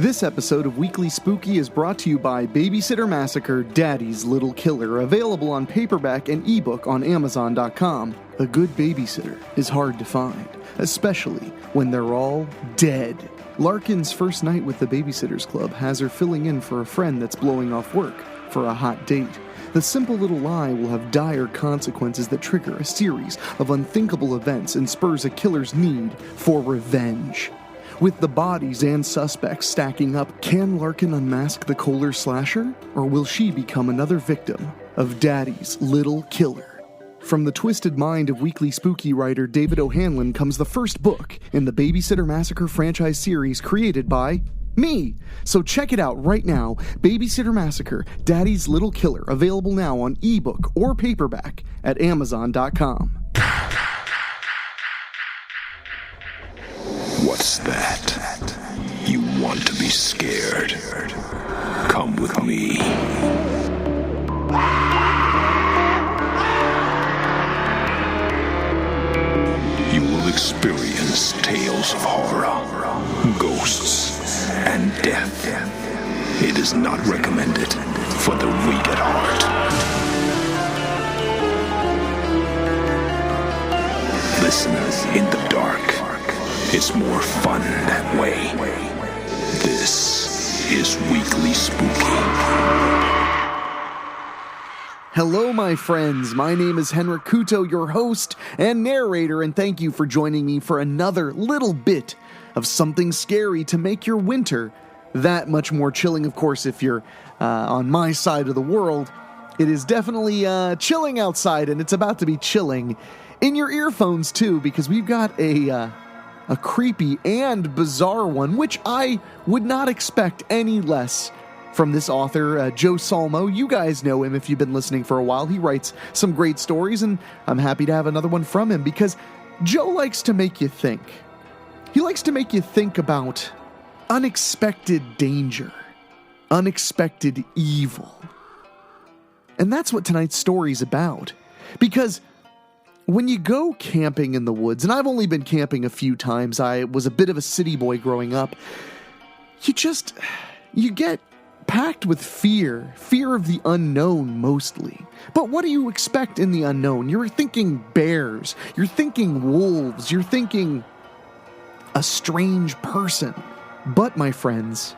This episode of Weekly Spooky is brought to you by Babysitter Massacre, Daddy's Little Killer, available on paperback and ebook on Amazon.com. A good babysitter is hard to find, especially when they're all dead. Larkin's first night with the Babysitters Club has her filling in for a friend that's blowing off work for a hot date. The simple little lie will have dire consequences that trigger a series of unthinkable events and spurs a killer's need for revenge. With the bodies and suspects stacking up, can Larkin unmask the Kohler slasher? Or will she become another victim of Daddy's Little Killer? From the twisted mind of Weekly Spooky writer David O'Hanlon comes the first book in the Babysitter Massacre franchise series created by me. So check it out right now. Babysitter Massacre, Daddy's Little Killer, available now on ebook or paperback at Amazon.com. What's that? You want to be scared? Come with me. You will experience tales of horror, ghosts, and death. It is not recommended for the weak at heart. Listen in the dark. It's more fun that way. This is Weekly Spooky. Hello, my friends. My name is Henrik Kuto, your host and narrator, and thank you for joining me for another little bit of something scary to make your winter that much more chilling. Of course, if you're on my side of the world, it is definitely chilling outside, and it's about to be chilling in your earphones, too, because we've got a creepy and bizarre one, which I would not expect any less from this author, Joe Solmo. You guys know him if you've been listening for a while. He writes some great stories, and I'm happy to have another one from him because Joe likes to make you think. He likes to make you think about unexpected danger, unexpected evil. And that's what tonight's story's about. Because when you go camping in the woods, and I've only been camping a few times, I was a bit of a city boy growing up, you get packed with fear of the unknown mostly. But what do you expect in the unknown? You're thinking bears, you're thinking wolves, you're thinking a strange person. But my friends,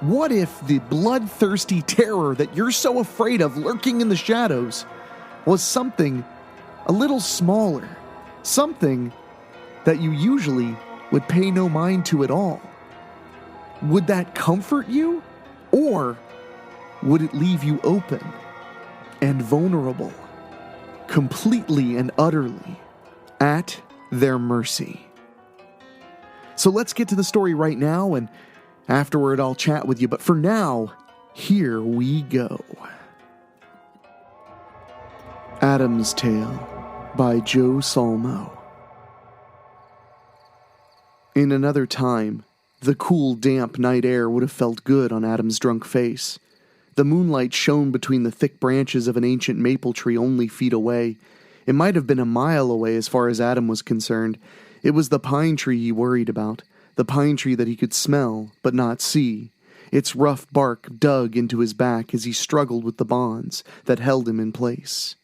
what if the bloodthirsty terror that you're so afraid of lurking in the shadows was something a little smaller, something that you usually would pay no mind to at all? Would that comfort you? Or would it leave you open and vulnerable, completely and utterly at their mercy? So let's get to the story right now, and afterward I'll chat with you. But for now, here we go. Adam's Tale by Joe Solmo. In another time, the cool, damp night air would have felt good on Adam's drunk face. The moonlight shone between the thick branches of an ancient maple tree only feet away. It might have been a mile away as far as Adam was concerned. It was the pine tree he worried about, the pine tree that he could smell but not see. Its rough bark dug into his back as he struggled with the bonds that held him in place.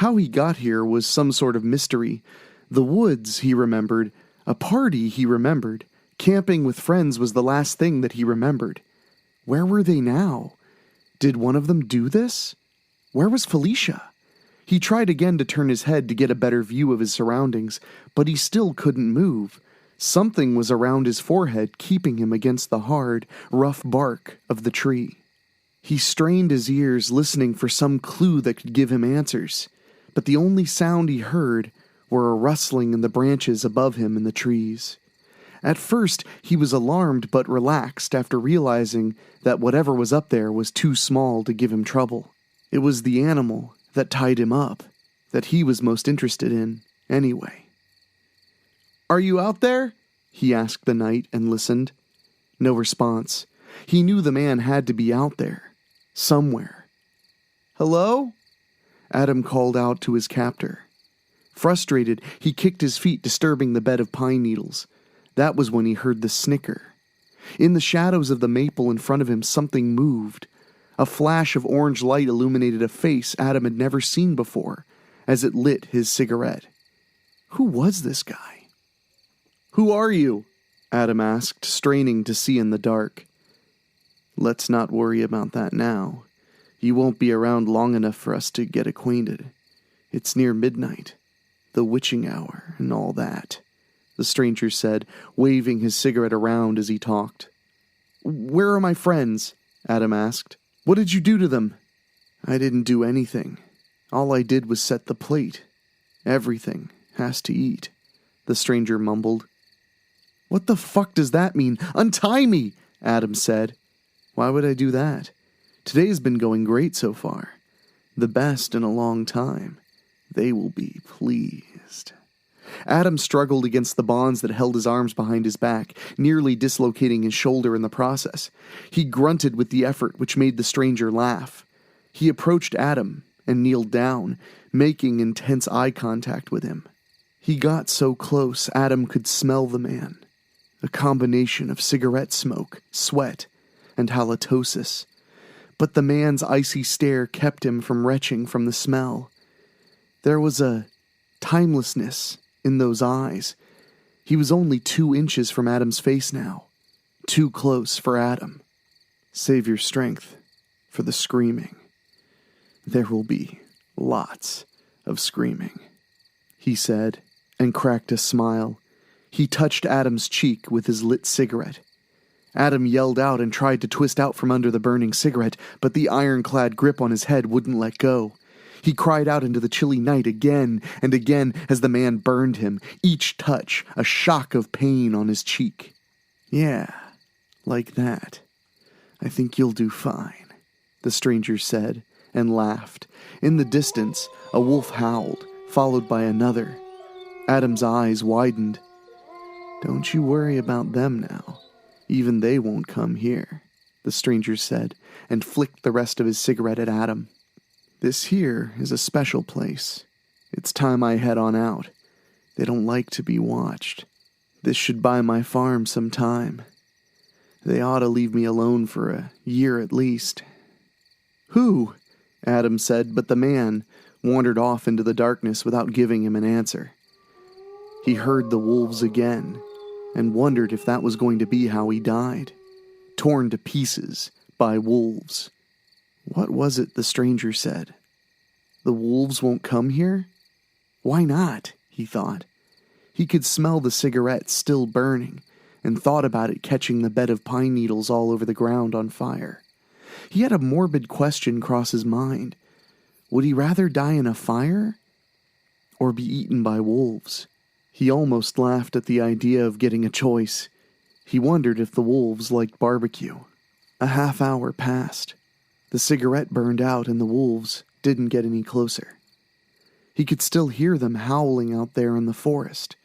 How he got here was some sort of mystery. The woods, he remembered. A party, he remembered. Camping with friends was the last thing that he remembered. Where were they now? Did one of them do this? Where was Felicia? He tried again to turn his head to get a better view of his surroundings, but he still couldn't move. Something was around his forehead, keeping him against the hard, rough bark of the tree. He strained his ears, listening for some clue that could give him answers. But the only sound he heard were a rustling in the branches above him in the trees. At first, he was alarmed but relaxed after realizing that whatever was up there was too small to give him trouble. It was the animal that tied him up that he was most interested in, anyway. "Are you out there?" he asked the night and listened. No response. He knew the man had to be out there, somewhere. "Hello?" Adam called out to his captor. Frustrated, he kicked his feet, disturbing the bed of pine needles. That was when he heard the snicker. In the shadows of the maple in front of him, something moved. A flash of orange light illuminated a face Adam had never seen before as it lit his cigarette. Who was this guy? "Who are you?" Adam asked, straining to see in the dark. "Let's not worry about that now. You won't be around long enough for us to get acquainted. It's near midnight, the witching hour, and all that," the stranger said, waving his cigarette around as he talked. "Where are my friends?" Adam asked. "What did you do to them?" "I didn't do anything. All I did was set the plate. Everything has to eat," the stranger mumbled. "What the fuck does that mean? Untie me!" Adam said. "Why would I do that? Today's been going great so far. The best in a long time. They will be pleased." Adam struggled against the bonds that held his arms behind his back, nearly dislocating his shoulder in the process. He grunted with the effort, which made the stranger laugh. He approached Adam and kneeled down, making intense eye contact with him. He got so close, Adam could smell the man. A combination of cigarette smoke, sweat, and halitosis. But the man's icy stare kept him from retching from the smell. There was a timelessness in those eyes. He was only 2 inches from Adam's face now. Too close for Adam. "Save your strength for the screaming. There will be lots of screaming," he said, and cracked a smile. He touched Adam's cheek with his lit cigarette. Adam yelled out and tried to twist out from under the burning cigarette, but the ironclad grip on his head wouldn't let go. He cried out into the chilly night again and again as the man burned him, each touch a shock of pain on his cheek. "Yeah, like that. I think you'll do fine," the stranger said, and laughed. In the distance, a wolf howled, followed by another. Adam's eyes widened. "Don't you worry about them now. Even they won't come here," the stranger said, and flicked the rest of his cigarette at Adam. "This here is a special place. It's time I head on out. They don't like to be watched. This should buy my farm some time. They ought to leave me alone for a year at least." "Who?" Adam said, but the man wandered off into the darkness without giving him an answer. He heard the wolves again, and wondered if that was going to be how he died. Torn to pieces by wolves. What was it the stranger said? The wolves won't come here? Why not? He thought. He could smell the cigarette still burning, and thought about it catching the bed of pine needles all over the ground on fire. He had a morbid question cross his mind. Would he rather die in a fire, or be eaten by wolves? He almost laughed at the idea of getting a choice. He wondered if the wolves liked barbecue. A half hour passed. The cigarette burned out and the wolves didn't get any closer. He could still hear them howling out there in the forest,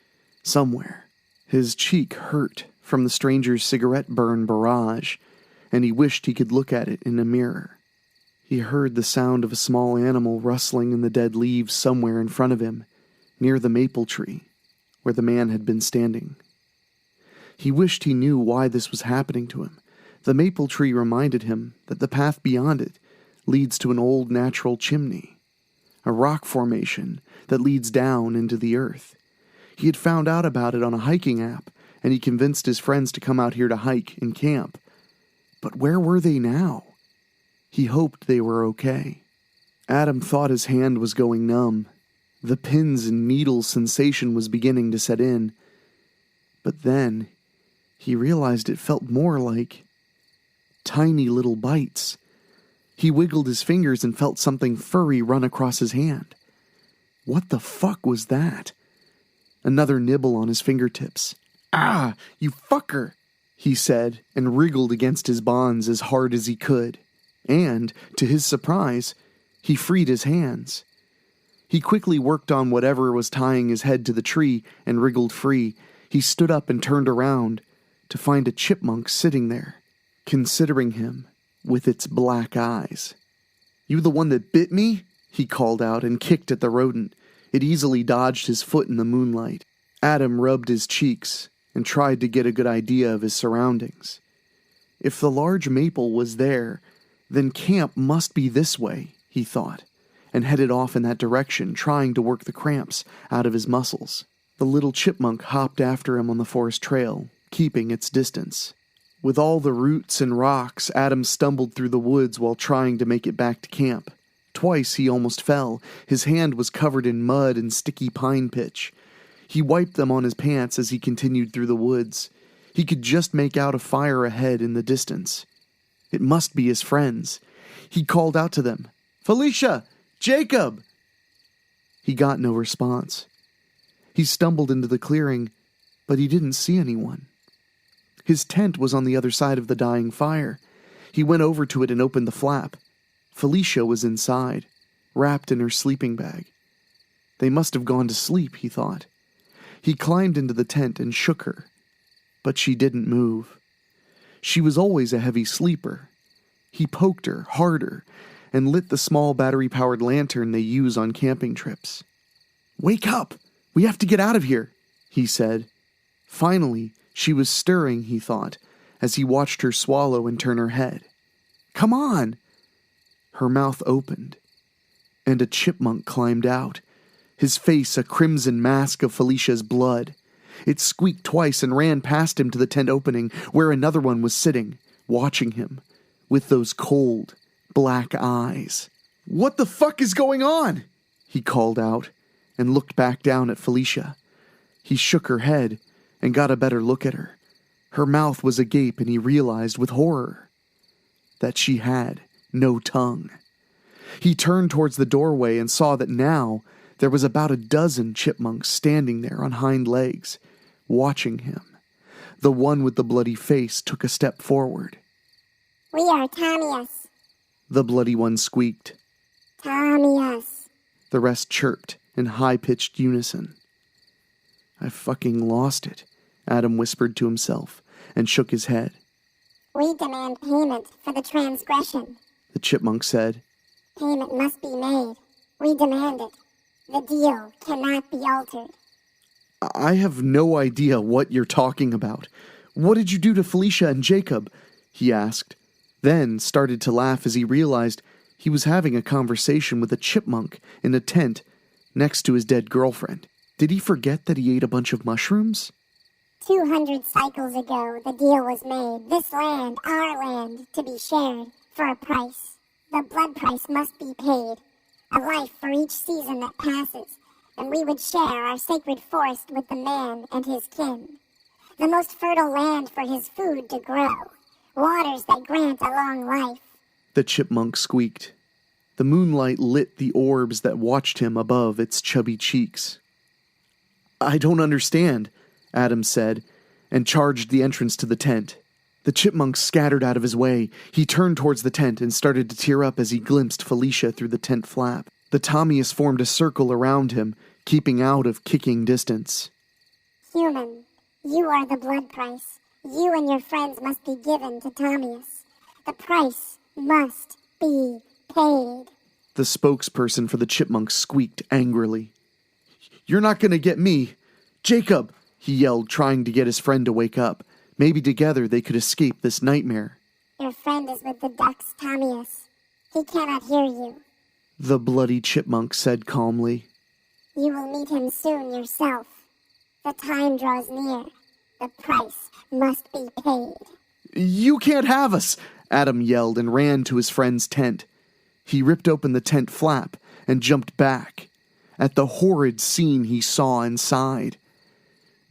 somewhere. His cheek hurt from the stranger's cigarette burn barrage, and he wished he could look at it in a mirror. He heard the sound of a small animal rustling in the dead leaves somewhere in front of him, near the maple tree, where the man had been standing. He wished he knew why this was happening to him. The maple tree reminded him that the path beyond it leads to an old natural chimney, a rock formation that leads down into the earth. He had found out about it on a hiking app, and he convinced his friends to come out here to hike and camp. But where were they now? He hoped they were okay. Adam thought his hand was going numb. The pins and needles sensation was beginning to set in. But then he realized it felt more like tiny little bites. He wiggled his fingers and felt something furry run across his hand. What the fuck was that? Another nibble on his fingertips. "Ah, you fucker!" he said, and wriggled against his bonds as hard as he could. And, to his surprise, he freed his hands. He quickly worked on whatever was tying his head to the tree and wriggled free. He stood up and turned around to find a chipmunk sitting there, considering him with its black eyes. "You the one that bit me?" he called out and kicked at the rodent. It easily dodged his foot in the moonlight. Adam rubbed his cheeks and tried to get a good idea of his surroundings. If the large maple was there, then camp must be this way, he thought, and headed off in that direction, trying to work the cramps out of his muscles. The little chipmunk hopped after him on the forest trail, keeping its distance. With all the roots and rocks, Adam stumbled through the woods while trying to make it back to camp. Twice he almost fell. His hand was covered in mud and sticky pine pitch. He wiped them on his pants as he continued through the woods. He could just make out a fire ahead in the distance. It must be his friends. He called out to them, "Felicia! Jacob!" He got no response. He stumbled into the clearing, but he didn't see anyone. His tent was on the other side of the dying fire. He went over to it and opened the flap. Felicia was inside, wrapped in her sleeping bag. They must have gone to sleep, he thought. He climbed into the tent and shook her, but she didn't move. She was always a heavy sleeper. He poked her harder and lit the small battery-powered lantern they use on camping trips. "Wake up! We have to get out of here," he said. Finally, she was stirring, he thought, as he watched her swallow and turn her head. "Come on!" Her mouth opened, and a chipmunk climbed out, his face a crimson mask of Felicia's blood. It squeaked twice and ran past him to the tent opening, where another one was sitting, watching him, with those cold, black eyes. "What the fuck is going on?" he called out, and looked back down at Felicia. He shook her head and got a better look at her. Her mouth was agape, and he realized with horror that she had no tongue. He turned towards the doorway and saw that now there was about a dozen chipmunks standing there on hind legs, watching him. The one with the bloody face took a step forward. "We are Tommyus," the bloody one squeaked. "Tommyus." The rest chirped in high-pitched unison. "I fucking lost it," Adam whispered to himself and shook his head. "We demand payment for the transgression," the chipmunk said. "Payment must be made. We demand it. The deal cannot be altered." "I have no idea what you're talking about. What did you do to Felicia and Jacob?" he asked, then started to laugh as he realized he was having a conversation with a chipmunk in a tent next to his dead girlfriend. Did he forget that he ate a bunch of mushrooms? 200 cycles ago, the deal was made. This land, our land, to be shared for a price. The blood price must be paid. A life for each season that passes, and we would share our sacred forest with the man and his kin. The most fertile land for his food to grow. Waters that grant a long life. The chipmunk squeaked. The moonlight lit the orbs that watched him above its chubby cheeks. "I don't understand," Adam said, and charged the entrance to the tent. The chipmunks scattered out of his way. He turned towards the tent and started to tear up as he glimpsed Felicia through the tent flap. The Tommyus formed a circle around him, keeping out of kicking distance. "Human, you are the blood price. You and your friends must be given to Tommyus. The price must be paid." The spokesperson for the chipmunks squeaked angrily. "You're not going to get me. Jacob!" he yelled, trying to get his friend to wake up. Maybe together they could escape this nightmare. "Your friend is with the ducks, Tommyus. He cannot hear you." The bloody chipmunk said calmly. "You will meet him soon yourself. The time draws near. The price must be paid." "You can't have us!" Adam yelled and ran to his friend's tent. He ripped open the tent flap and jumped back at the horrid scene he saw inside.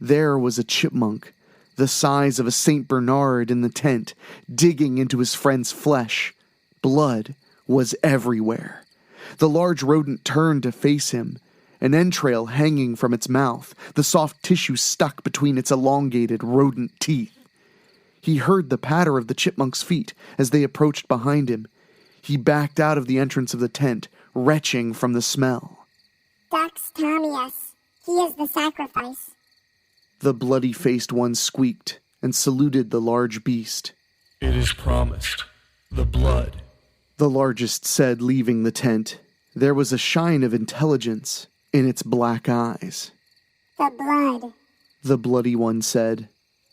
There was a chipmunk, the size of a St. Bernard, in the tent, digging into his friend's flesh. Blood was everywhere. The large rodent turned to face him, an entrail hanging from its mouth, the soft tissue stuck between its elongated rodent teeth. He heard the patter of the chipmunk's feet as they approached behind him. He backed out of the entrance of the tent, retching from the smell. "Ducks, Tommyus. He is the sacrifice." The bloody-faced one squeaked and saluted the large beast. "It is promised. The blood," the largest said, leaving the tent. There was a shine of intelligence in its black eyes. "The blood," the bloody one said.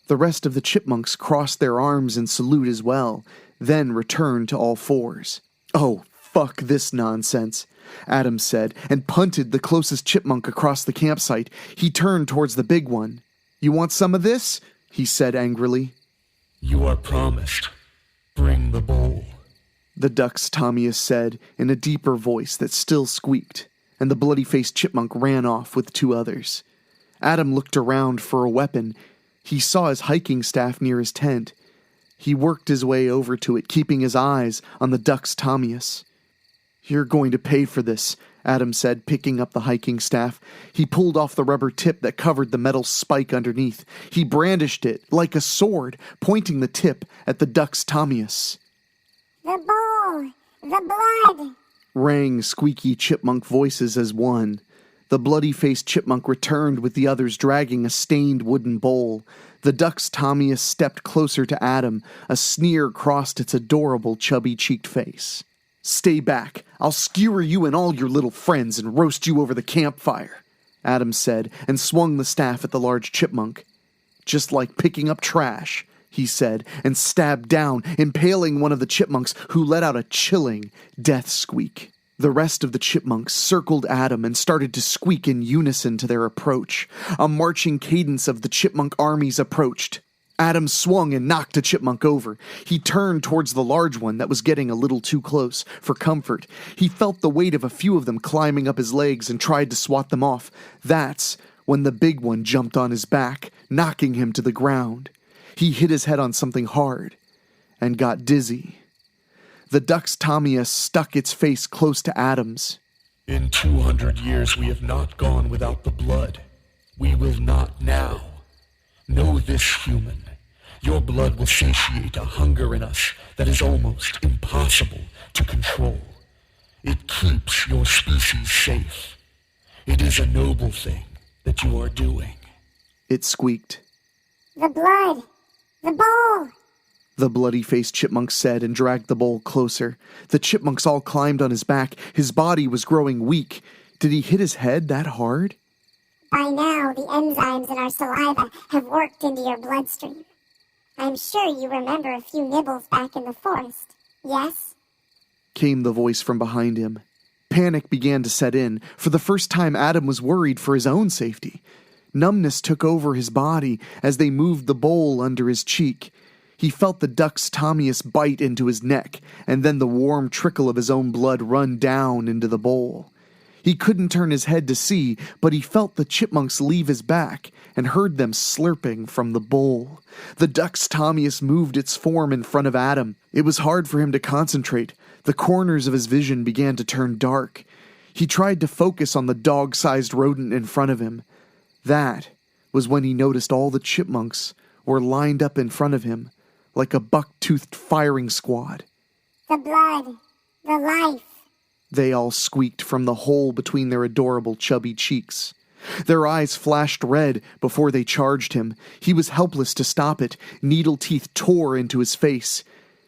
The rest of the chipmunks crossed their arms in salute as well, then returned to all fours. "Oh, fuck this nonsense," Adam said, and punted the closest chipmunk across the campsite. He turned towards the big one. "You want some of this?" he said angrily. You are promised. Bring the bowl. The duck's Tommius said in a deeper voice that still squeaked, and the bloody-faced chipmunk ran off with 2 others. Adam looked around for a weapon. He saw his hiking staff near his tent. He worked his way over to it, keeping his eyes on the duck's Tommius. "You're going to pay for this," Adam said, picking up the hiking staff. He pulled off the rubber tip that covered the metal spike underneath. He brandished it like a sword, pointing the tip at the duck's Tommius. The bowl! The blood! Rang squeaky chipmunk voices as one. The bloody-faced chipmunk returned with the others dragging a stained wooden bowl. The duck's Tommius stepped closer to Adam. A sneer crossed its adorable chubby-cheeked face. "Stay back. I'll skewer you and all your little friends and roast you over the campfire," Adam said, and swung the staff at the large chipmunk. "Just like picking up trash," he said, and stabbed down, impaling one of the chipmunks, who let out a chilling death squeak. The rest of the chipmunks circled Adam and started to squeak in unison to their approach. A marching cadence of the chipmunk armies approached. Adam swung and knocked a chipmunk over. He turned towards the large one that was getting a little too close for comfort. He felt the weight of a few of them climbing up his legs and tried to swat them off. That's when the big one jumped on his back, knocking him to the ground. He hit his head on something hard and got dizzy. The duck's Tommius stuck its face close to Adam's. In 200 years we have not gone without the blood. We will not now. Know this, human. Your blood will satiate a hunger in us that is almost impossible to control. It keeps your species safe. It is a noble thing that you are doing. It squeaked. The blood! The bowl! The bloody-faced chipmunk said and dragged the bowl closer. The chipmunks all climbed on his back. His body was growing weak. Did he hit his head that hard? By now, the enzymes in our saliva have worked into your bloodstream. I'm sure you remember a few nibbles back in the forest, yes? Came the voice from behind him. Panic began to set in. For the first time, Adam was worried for his own safety. Numbness took over his body as they moved the bowl under his cheek. He felt the duck's Tommius bite into his neck, and then the warm trickle of his own blood run down into the bowl. He couldn't turn his head to see, but he felt the chipmunks leave his back and heard them slurping from the bowl. The duck's Tommius moved its form in front of Adam. It was hard for him to concentrate. The corners of his vision began to turn dark. He tried to focus on the dog-sized rodent in front of him. That was when he noticed all the chipmunks were lined up in front of him, like a buck-toothed firing squad. The blood, the life. They all squeaked from the hole between their adorable chubby cheeks. Their eyes flashed red before they charged him. He was helpless to stop it. Needle teeth tore into his face.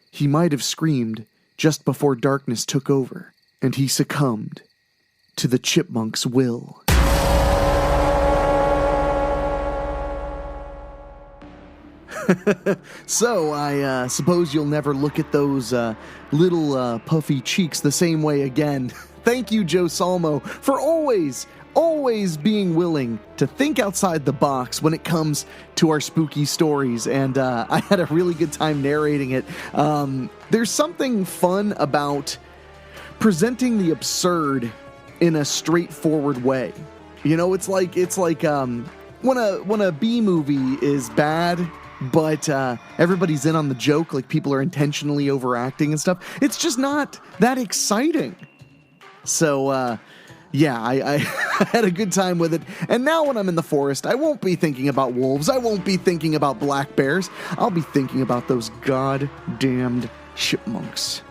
He might have screamed just before darkness took over, and he succumbed to the chipmunk's will. So, I suppose you'll never look at those little puffy cheeks the same way again. Thank you, Joe Solmo, for always being willing to think outside the box when it comes to our spooky stories, and I had a really good time narrating it. There's something fun about presenting the absurd in a straightforward way. You know, it's like when a B movie is bad, but everybody's in on the joke, like people are intentionally overacting and stuff. It's just not that exciting. So, yeah, I had a good time with it. And now when I'm in the forest, I won't be thinking about wolves. I won't be thinking about black bears. I'll be thinking about those goddamned chipmunks.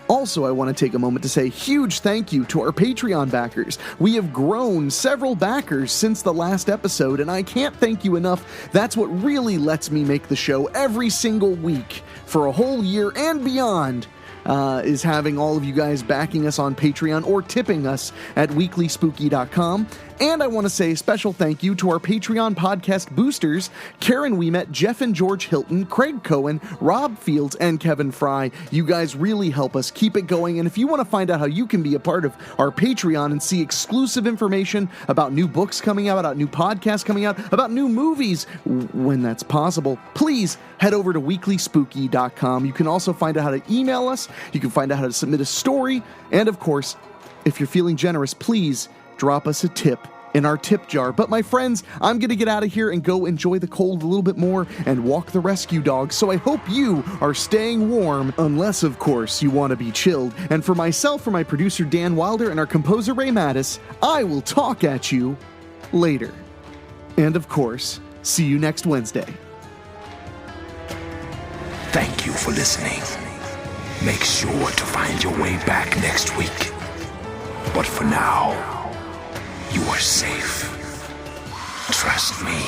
Also, I want to take a moment to say huge thank you to our Patreon backers. We have grown several backers since the last episode, and I can't thank you enough. That's what really lets me make the show every single week for a whole year and beyond, is having all of you guys backing us on Patreon or tipping us at WeeklySpooky.com. And I want to say a special thank you to our Patreon podcast boosters, Karen Weemet, Jeff and George Hilton, Craig Cohen, Rob Fields, and Kevin Fry. You guys really help us keep it going, and if you want to find out how you can be a part of our Patreon and see exclusive information about new books coming out, about new podcasts coming out, about new movies, when that's possible, please head over to WeeklySpooky.com. You can also find out how to email us, you can find out how to submit a story, and of course, if you're feeling generous, please drop us a tip in our tip jar. But my friends, I'm going to get out of here and go enjoy the cold a little bit more and walk the rescue dog, so I hope you are staying warm, unless, of course, you want to be chilled. And for myself, for my producer Dan Wilder, and our composer Ray Mattis, I will talk at you later. And of course, see you next Wednesday. Thank you for listening. Make sure to find your way back next week. But for now, you are safe. Trust me.